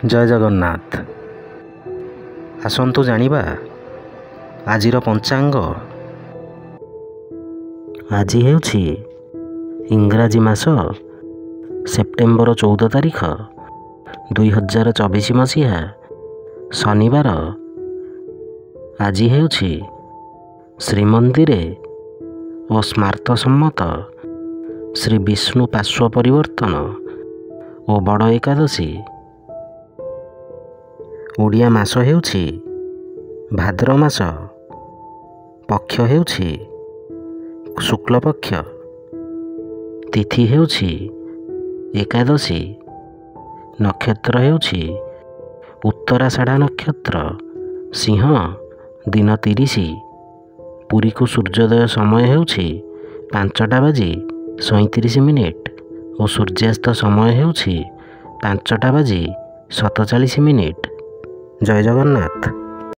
जय जगन्नाथ। आसंतु जानिबा आजिर पंचांग। आज हेउछि इंग्राजी मास सेप्टेम्बर 14 तारिख 2024 मसीहा शनिवार। आज हेउछि श्रीमंदिरे और स्मार्त सम्मत श्री विष्णु पार्श्व परिवर्तन और बड़ एकादशी। ओडिया मास हेउछि भाद्र मास, पक्ष हेउछि शुक्ल पक्ष, तिथि हेउछि एकादशी, नक्षत्र हेउछि उत्तराषाढ़ नक्षत्र सिंह, दिन 30। पुरी को सूर्योदय समय हेउछि 5:37 और सूर्यास्त समय हेउछि 5:47। जय जगन्नाथ।